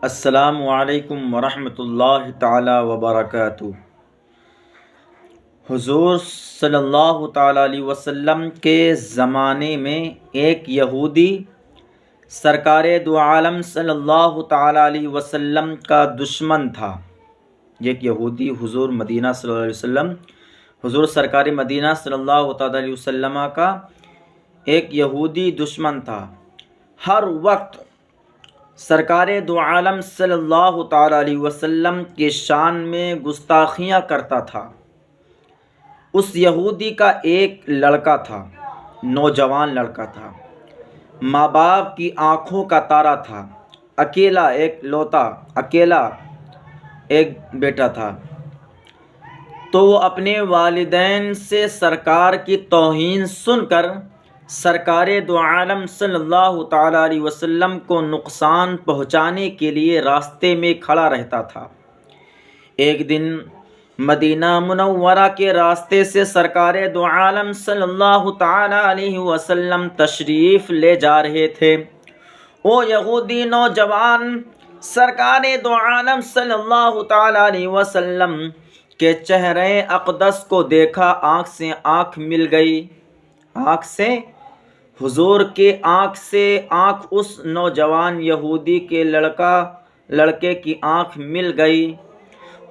السلام علیکم ورحمۃ اللہ تعالی وبرکاتہ۔ حضور صلی اللہ تعالیٰ علیہ وسلم کے زمانے میں ایک یہودی سرکار دو عالم صلی اللہ تعالیٰ علیہ وسلم کا دشمن تھا۔ ایک یہودی حضور مدینہ صلی اللہ علیہ وسلم حضور سرکار مدینہ صلی اللہ تعالیٰ علیہ وسلم کا ایک یہودی دشمن تھا۔ ہر وقت سرکار دو عالم صلی اللہ تعالیٰ علیہ وسلم کے شان میں گستاخیاں کرتا تھا۔ اس یہودی کا ایک لڑکا تھا، نوجوان لڑکا تھا، ماں باپ کی آنکھوں کا تارا تھا، اکیلا ایک بیٹا تھا۔ تو وہ اپنے والدین سے سرکار کی توہین سن کر سرکار دو عالم صلی اللہ تعالیٰ علیہ وسلم کو نقصان پہنچانے کے لیے راستے میں کھڑا رہتا تھا۔ ایک دن مدینہ منورہ کے راستے سے سرکار دو عالم صلی اللہ تعالیٰ علیہ وسلم تشریف لے جا رہے تھے۔ وہ یہودی نوجوان سرکار دو عالم صلی اللہ تعالیٰ علیہ وسلم کے چہرے اقدس کو دیکھا، آنکھ سے آنکھ مل گئی۔ حضور کے آنکھ سے آنکھ اس نوجوان یہودی کے لڑکے کی آنکھ مل گئی۔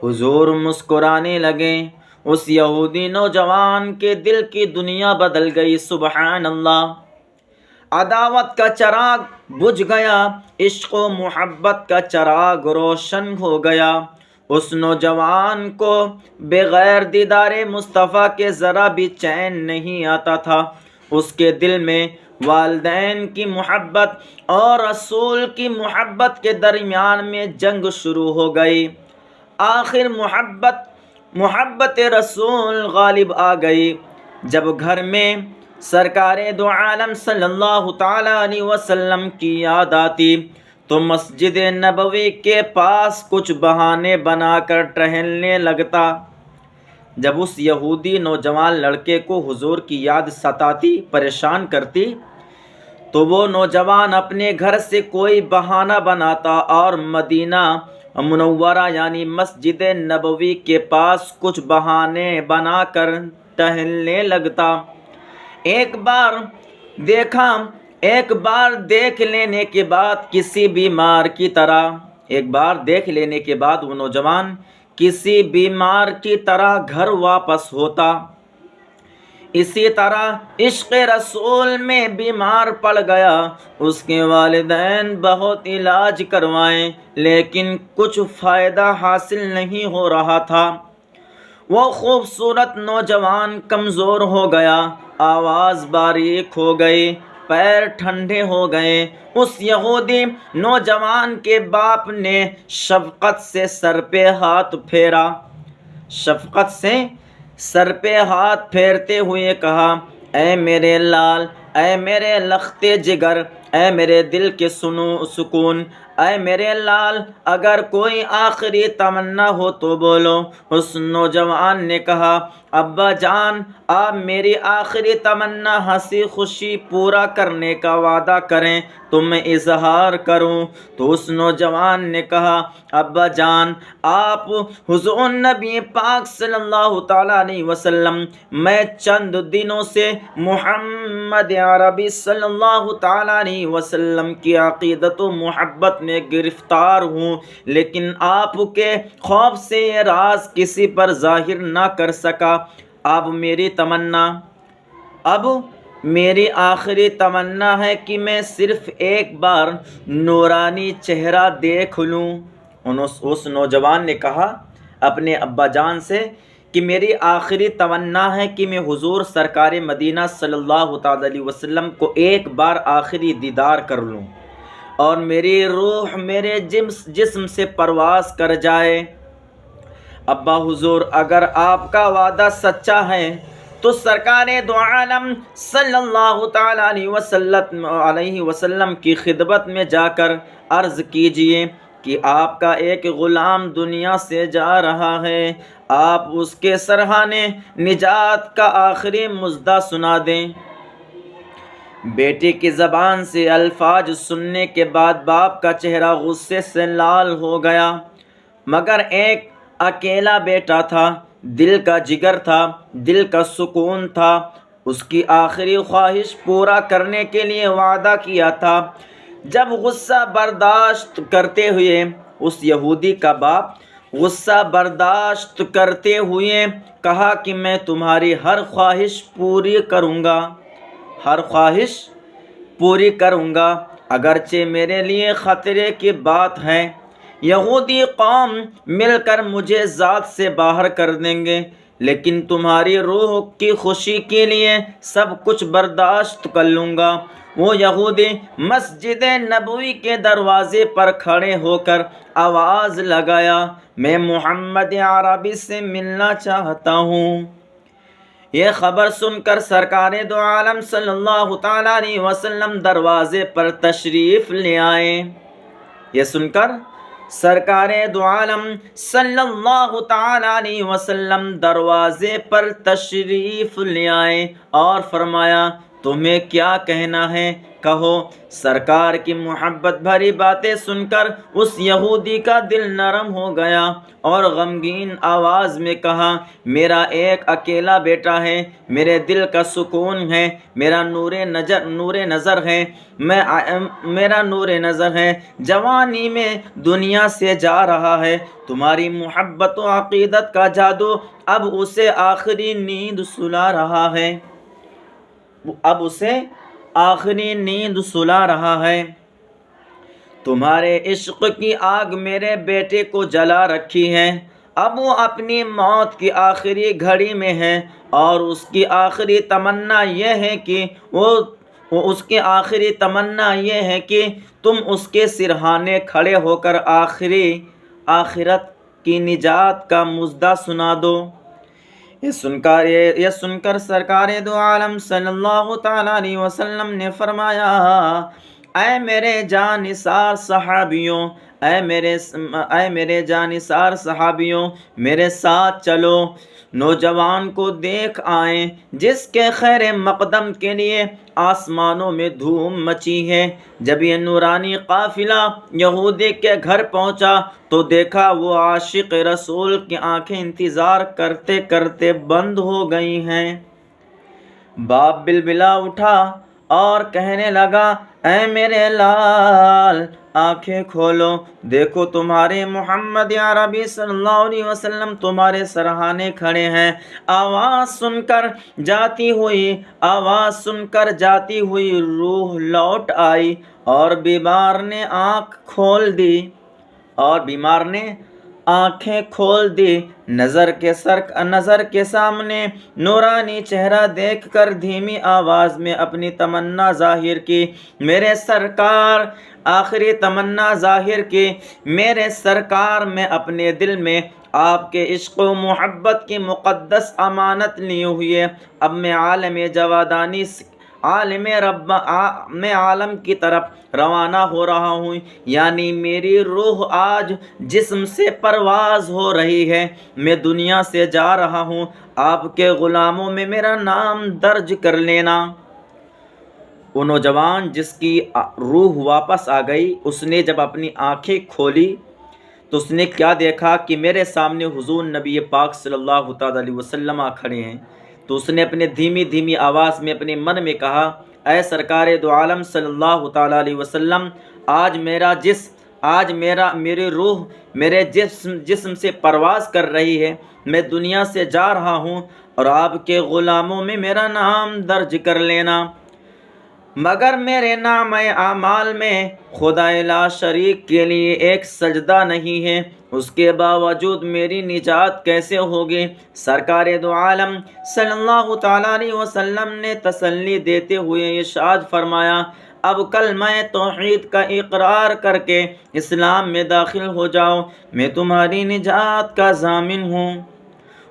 حضور مسکرانے لگے۔ اس یہودی نوجوان کے دل کی دنیا بدل گئی۔ سبحان اللہ! عداوت کا چراغ بجھ گیا، عشق و محبت کا چراغ روشن ہو گیا۔ اس نوجوان کو بغیر دیدار مصطفیٰ کے ذرا بھی چین نہیں آتا تھا۔ اس کے دل میں والدین کی محبت اور رسول کی محبت کے درمیان میں جنگ شروع ہو گئی۔ آخر محبت رسول غالب آ گئی۔ جب گھر میں سرکار دو عالم صلی اللہ تعالیٰ علیہ وسلم کی یاد آتی تو مسجد نبوی کے پاس کچھ بہانے بنا کر ٹہلنے لگتا۔ جب اس یہودی نوجوان لڑکے کو حضور کی یاد ستاتی، پریشان کرتی، تو وہ نوجوان اپنے گھر سے کوئی بہانہ بناتا اور مدینہ منورہ یعنی مسجد نبوی کے پاس کچھ بہانے بنا کر ٹہلنے لگتا۔ ایک بار دیکھ لینے کے بعد وہ نوجوان کسی بیمار کی طرح گھر واپس ہوتا۔ اسی طرح عشق رسول میں بیمار پڑ گیا۔ اس کے والدین بہت علاج کروائے لیکن کچھ فائدہ حاصل نہیں ہو رہا تھا۔ وہ خوبصورت نوجوان کمزور ہو گیا، آواز باریک ہو گئی، پیر ٹھنڈے ہو گئے۔ اس یہودی نوجوان کے باپ نے شفقت سے سر پہ ہاتھ پھیرتے ہوئے کہا، اے میرے لال، اے میرے لختے جگر، اے میرے دل کے سکون، اے میرے لال، اگر کوئی آخری تمنا ہو تو بولو۔ اس نوجوان نے کہا، ابا جان، آپ میری آخری تمنا ہنسی خوشی پورا کرنے کا وعدہ کریں تو میں اظہار کروں۔ تو اس نوجوان نے کہا، ابا جان، آپ حضور نبی پاک صلی اللہ تعالیٰ علیہ وسلم، میں چند دنوں سے محمد عربی صلی اللہ تعالیٰ علیہ وسلم کی عقیدت و محبت میں گرفتار ہوں، لیکن آپ کے خوف سے یہ راز کسی پر ظاہر نہ کر سکا۔ اب میری آخری تمنا ہے کہ میں صرف ایک بار نورانی چہرہ دیکھ لوں۔ اس نوجوان نے کہا اپنے ابا جان سے کہ میری آخری تمنا ہے کہ میں حضور سرکار مدینہ صلی اللہ تعالیٰ علیہ وسلم کو ایک بار آخری دیدار کر لوں اور میری روح میرے جسم سے پرواز کر جائے۔ ابا حضور، اگر آپ کا وعدہ سچا ہے تو سرکار دو عالم صلی اللہ تعالیٰ علیہ وسلم کی خدمت میں جا کر عرض کیجئے کہ آپ کا ایک غلام دنیا سے جا رہا ہے، آپ اس کے سرہانے نجات کا آخری مژدہ سنا دیں۔ بیٹی کی زبان سے الفاظ سننے کے بعد باپ کا چہرہ غصے سے لال ہو گیا، مگر ایک اکیلا بیٹا تھا، دل کا جگر تھا، دل کا سکون تھا، اس کی آخری خواہش پورا کرنے کے لیے وعدہ کیا تھا۔ جب غصہ برداشت کرتے ہوئے اس یہودی کا باپ غصہ برداشت کرتے ہوئے کہا کہ میں تمہاری ہر خواہش پوری کروں گا، ہر خواہش پوری کروں گا، اگرچہ میرے لیے خطرے کی بات ہے۔ یہودی قوم مل کر مجھے ذات سے باہر کر دیں گے، لیکن تمہاری روح کی خوشی کے لیے سب کچھ برداشت کر لوں گا۔ وہ یہودی مسجد نبوی کے دروازے پر کھڑے ہو کر آواز لگایا، میں محمد عربی سے ملنا چاہتا ہوں۔ یہ خبر سن کر سرکار دو عالم صلی اللہ تعالیٰ علیہ وسلم دروازے پر تشریف لے آئے۔ یہ سن کر سرکار دو عالم صلی اللہ تعالیٰ علیہ وسلم دروازے پر تشریف لے آئے اور فرمایا، تمہیں کیا کہنا ہے، کہو۔ سرکار کی محبت بھری باتیں سن کر اس یہودی کا دل نرم ہو گیا اور غمگین آواز میں کہا، میرا ایک اکیلا بیٹا ہے، میرے دل کا سکون ہے، میرا نور نظر ہے، میرا نور نظر ہے، جوانی میں دنیا سے جا رہا ہے، تمہاری محبت و عقیدت کا جادو اب اسے آخری نیند سلا رہا ہے، اب اسے آخری نیند سلا رہا ہے۔ تمہارے عشق کی آگ میرے بیٹے کو جلا رکھی ہے، اب وہ اپنی موت کی آخری گھڑی میں ہے اور اس کی آخری تمنا یہ ہے کہ تم اس کے سرہانے کھڑے ہو کر آخرت کی نجات کا مژدہ سنا دو۔ یہ سن کر سرکار دو عالم صلی اللہ تعالیٰ علیہ وسلم نے فرمایا، اے میرے جانثار صحابیوں، اے میرے جانثار صحابیوں، میرے ساتھ چلو، نوجوان کو دیکھ آئیں جس کے خیر مقدم کے لیے آسمانوں میں دھوم مچی ہے۔ جب یہ نورانی قافلہ یہودی کے گھر پہنچا تو دیکھا وہ عاشق رسول کی آنکھیں انتظار کرتے کرتے بند ہو گئی ہیں۔ باپ بلبلا اٹھا اور کہنے لگا، اے میرے لال، آنکھیں کھولو، دیکھو تمہارے محمد عربی صلی اللہ علیہ وسلم تمہارے سرہانے کھڑے ہیں۔ آواز سن کر جاتی ہوئی روح لوٹ آئی اور بیمار نے آنکھیں کھول دی۔ نظر کے سامنے نورانی چہرہ دیکھ کر دھیمی آواز میں اپنی تمنا ظاہر کی، میرے سرکار، آخری تمنا ظاہر کی، میرے سرکار، میں اپنے دل میں آپ کے عشق و محبت کی مقدس امانت لیے ہوئے اب میں عالم کی طرف روانہ ہو رہا ہوں، یعنی میری روح آج جسم سے پرواز ہو رہی ہے، میں دنیا سے جا رہا ہوں، آپ کے غلاموں میں میرا نام درج کر لینا۔ وہ نوجوان جس کی روح واپس آ گئی، اس نے جب اپنی آنکھیں کھولی تو اس نے کیا دیکھا کہ میرے سامنے حضور نبی پاک صلی اللہ تعالیٰ علیہ وسلم کھڑے ہیں۔ تو اس نے اپنے دھیمی آواز میں اپنے من میں کہا، اے سرکار دو عالم صلی اللہ تعالیٰ علیہ وسلم، آج میری روح میرے جسم سے پرواز کر رہی ہے، میں دنیا سے جا رہا ہوں اور آپ کے غلاموں میں میرا نام درج کر لینا۔ مگر میرے نام اعمال میں خدا لا شریک کے لیے ایک سجدہ نہیں ہے، اس کے باوجود میری نجات کیسے ہوگی؟ سرکار دو عالم صلی اللہ تعالیٰ علیہ وسلم نے تسلی دیتے ہوئے ارشاد فرمایا، اب کلمہ توحید کا اقرار کر کے اسلام میں داخل ہو جاؤ، میں تمہاری نجات کا ضامن ہوں۔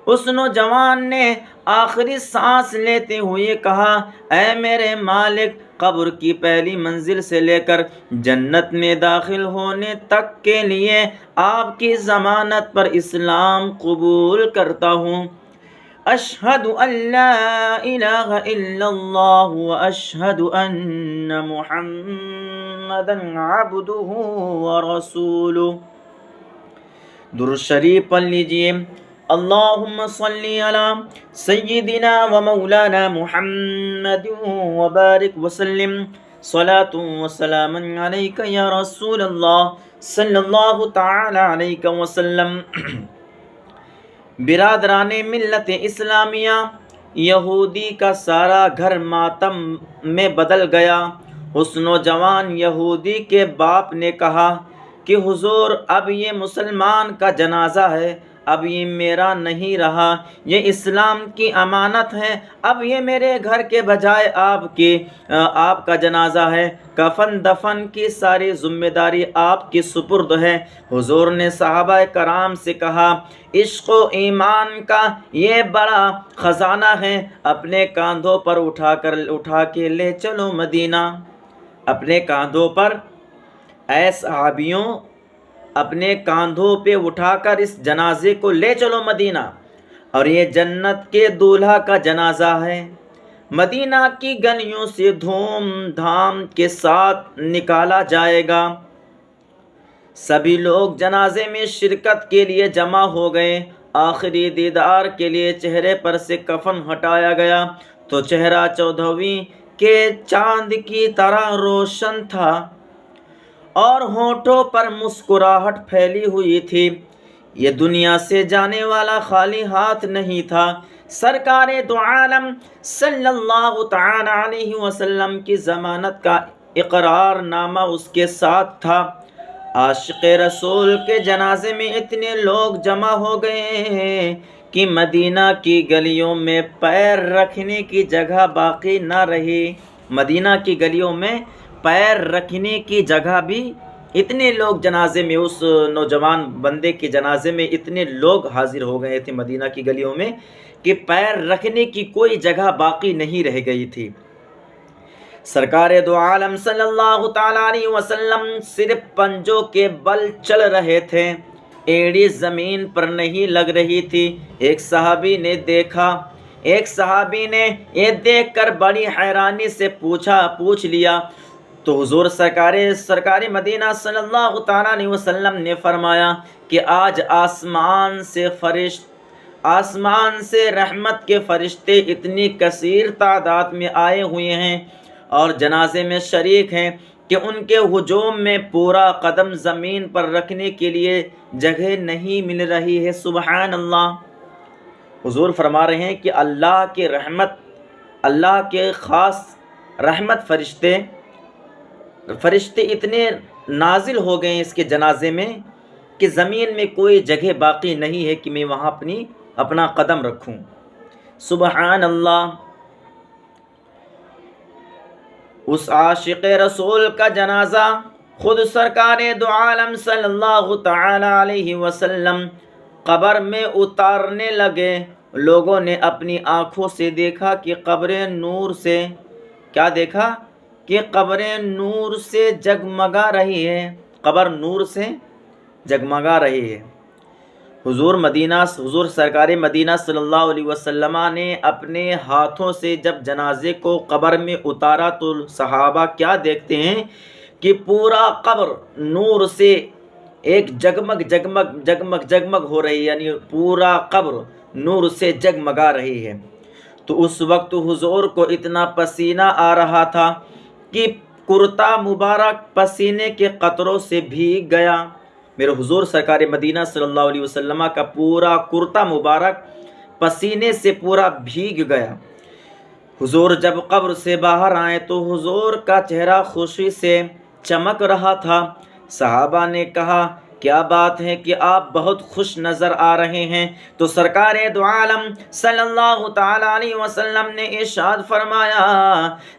اس نوجوان نے آخری سانس لیتے ہوئے کہا، اے میرے مالک، قبر کی پہلی منزل سے لے کر جنت میں داخل ہونے تک کے لیے آپ کی ضمانت پر اسلام قبول کرتا ہوں۔ اشہد ان لا الہ الا اللہ واشہد ان محمدا عبدہ ورسولہ۔ درود شریف پڑھ لیجئے۔ اللہم صلی علی سیدنا و مولانا محمد وبارک وسلم، صلاۃ و سلام علیک یا رسول اللہ صلی اللہ تعالی علیہ وسلم۔ برادران ملت اسلامیہ، یہودی کا سارا گھر ماتم میں بدل گیا۔ اس نوجوان یہودی کے باپ نے کہا کہ حضور، اب یہ مسلمان کا جنازہ ہے، اب یہ میرا نہیں رہا، یہ اسلام کی امانت ہے، اب یہ میرے گھر کے بجائے آپ کا جنازہ ہے، کفن دفن کی ساری ذمہ داری آپ کی سپرد ہے۔ حضور نے صحابہ کرام سے کہا، عشق و ایمان کا یہ بڑا خزانہ ہے، اپنے کاندھوں پر اٹھا کے لے چلو مدینہ۔ اپنے کاندھوں پر، اے صحابیوں، اپنے کاندھوں پہ اٹھا کر اس جنازے کو لے چلو مدینہ، اور یہ جنت کے دولہا کا جنازہ ہے۔ مدینہ کی گلیوں سے دھوم دھام کے ساتھ نکالا جائے گا۔ سبھی لوگ جنازے میں شرکت کے لیے جمع ہو گئے۔ آخری دیدار کے لیے چہرے پر سے کفن ہٹایا گیا تو چہرہ 14ویں کے چاند کی طرح روشن تھا اور ہونٹوں پر مسکراہٹ پھیلی ہوئی تھی۔ یہ دنیا سے جانے والا خالی ہاتھ نہیں تھا۔ سرکار دو عالم صلی اللہ تعالی علیہ وسلم کی ضمانت کا اقرار نامہ اس کے ساتھ تھا۔ عاشق رسول کے جنازے میں اتنے لوگ جمع ہو گئے ہیں کہ مدینہ کی گلیوں میں پیر رکھنے کی جگہ باقی نہ رہی۔ مدینہ کی گلیوں میں پیر رکھنے کی جگہ بھی، اتنے لوگ جنازے میں، اس نوجوان بندے کے جنازے میں اتنے لوگ حاضر ہو گئے تھے مدینہ کی گلیوں میں کہ پیر رکھنے کی کوئی جگہ باقی نہیں رہ گئی تھی۔ سرکار دو عالم صلی اللہ تعالی علیہ وسلم صرف پنجوں کے بل چل رہے تھے، ایڑی زمین پر نہیں لگ رہی تھی۔ ایک صحابی نے یہ دیکھ کر بڑی حیرانی سے پوچھ لیا تو حضور سرکار مدینہ صلی اللہ تعالی علیہ وسلم نے فرمایا کہ آج آسمان سے رحمت کے فرشتے اتنی کثیر تعداد میں آئے ہوئے ہیں اور جنازے میں شریک ہیں کہ ان کے ہجوم میں پورا قدم زمین پر رکھنے کے لیے جگہ نہیں مل رہی ہے۔ سبحان اللہ۔ حضور فرما رہے ہیں کہ اللہ کے خاص رحمت فرشتے اتنے نازل ہو گئے ہیں اس کے جنازے میں کہ زمین میں کوئی جگہ باقی نہیں ہے کہ میں وہاں اپنا قدم رکھوں۔ سبحان اللہ۔ اس عاشق رسول کا جنازہ خود سرکار دو عالم صلی اللہ تعالی علیہ وسلم قبر میں اتارنے لگے۔ لوگوں نے اپنی آنکھوں سے دیکھا کہ قبریں نور سے، کیا دیکھا؟ کہ قبریں نور سے جگمگا رہی ہے، قبر نور سے جگمگا رہی ہے۔ حضور سرکار مدینہ صلی اللہ علیہ وسلم نے اپنے ہاتھوں سے جب جنازے کو قبر میں اتارا تو صحابہ کیا دیکھتے ہیں کہ پورا قبر نور سے ایک جگمگ ہو رہی ہے، یعنی پورا قبر نور سے جگمگا رہی ہے۔ تو اس وقت حضور کو اتنا پسینہ آ رہا تھا کہ کرتا مبارک پسینے کے قطروں سے بھیگ گیا۔ میرے حضور سرکار مدینہ صلی اللہ علیہ وسلم کا پورا کرتا مبارک پسینے سے پورا بھیگ گیا۔ حضور جب قبر سے باہر آئے تو حضور کا چہرہ خوشی سے چمک رہا تھا۔ صحابہ نے کہا، کیا بات ہے کہ آپ بہت خوش نظر آ رہے ہیں؟ تو سرکار دو عالم صلی اللہ تعالی علیہ وسلم نے ارشاد فرمایا،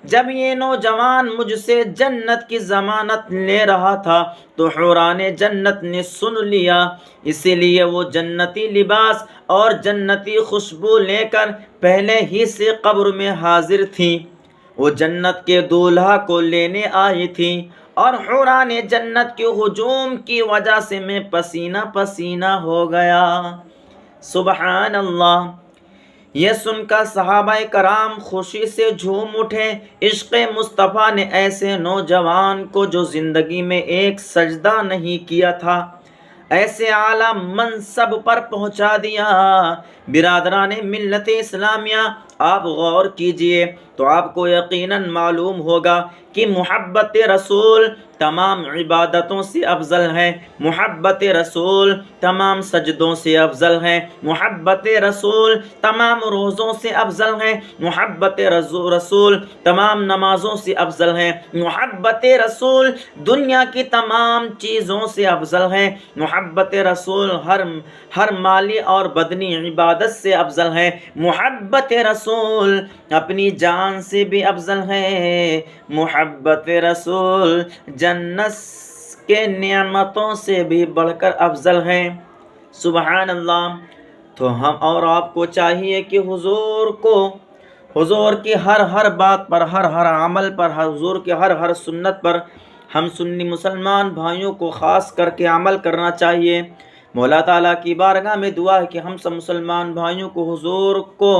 جب یہ نوجوان مجھ سے جنت کی ضمانت لے رہا تھا تو حوران جنت نے سن لیا، اسی لیے وہ جنتی لباس اور جنتی خوشبو لے کر پہلے ہی سے قبر میں حاضر تھیں۔ وہ جنت کے دولہا کو لینے آئی تھی اور حوران جنت کے ہجوم کی وجہ سے میں پسینہ پسینہ ہو گیا۔ سبحان اللہ۔ یہ سن کر صحابہ کرام خوشی سے جھوم اٹھے۔ عشق مصطفیٰ نے ایسے نوجوان کو جو زندگی میں ایک سجدہ نہیں کیا تھا ایسے اعلیٰ منصب پر پہنچا دیا۔ برادران ملت اسلامیہ، آپ غور کیجئے تو آپ کو یقیناً معلوم ہوگا کہ محبت رسول تمام عبادتوں سے افضل ہے، محبت رسول تمام سجدوں سے افضل ہے، محبت رسول تمام روزوں سے افضل ہے، محبت رسول تمام نمازوں سے افضل ہے، محبت رسول دنیا کی تمام چیزوں سے افضل ہے، محبت رسول ہر مالی اور بدنی عبادت سے افضل ہے، محبت رسول اپنی جان سے بھی افضل ہے، محبت رسول جنت کے نعمتوں سے بھی بڑھ کر افضل ہے۔ سبحان اللہ۔ تو ہم اور آپ کو چاہیے کہ حضور کی ہر بات پر، ہر عمل پر، حضور کی ہر سنت پر ہم سنی مسلمان بھائیوں کو خاص کر کے عمل کرنا چاہیے۔ مولا تعالیٰ کی بارگاہ میں دعا ہے کہ ہم سب مسلمان بھائیوں کو حضور کو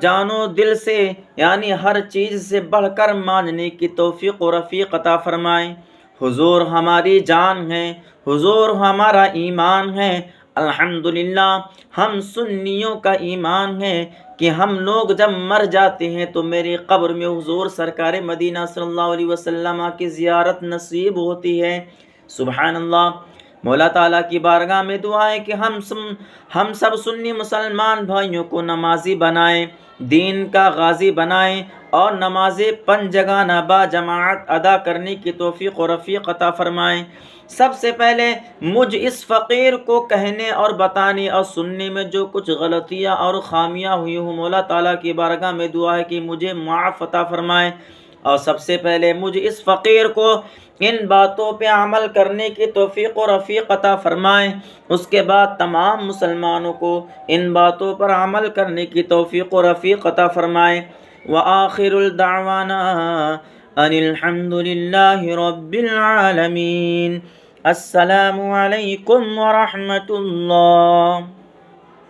جانو دل سے یعنی ہر چیز سے بڑھ کر ماننے کی توفیق و رفیق عطا فرمائیں۔ حضور ہماری جان ہے، حضور ہمارا ایمان ہے۔ الحمدللہ ہم سنیوں کا ایمان ہے کہ ہم لوگ جب مر جاتے ہیں تو میری قبر میں حضور سرکار مدینہ صلی اللہ علیہ وسلم کی زیارت نصیب ہوتی ہے۔ سبحان اللہ۔ مولا تعالیٰ کی بارگاہ میں دعا ہے کہ ہم سب سنی مسلمان بھائیوں کو نمازی بنائیں، دین کا غازی بنائیں اور نماز 5 جگانہ با جماعت ادا کرنے کی توفیق و رفیق عطا فرمائیں۔ سب سے پہلے مجھ اس فقیر کو کہنے اور بتانے اور سننے میں جو کچھ غلطیاں اور خامیاں ہوئی ہوں، مولا تعالیٰ کی بارگاہ میں دعا ہے کہ مجھے معاف عطا فرمائے، اور سب سے پہلے مجھ اس فقیر کو ان باتوں پہ عمل کرنے کی توفیق و رفیق عطا فرمائیں، اس کے بعد تمام مسلمانوں کو ان باتوں پر عمل کرنے کی توفیق و رفیق عطا فرمائیں۔ وآخر الدعوانا ان الحمد للہ رب العالمین۔ السلام علیکم ورحمۃ اللہ۔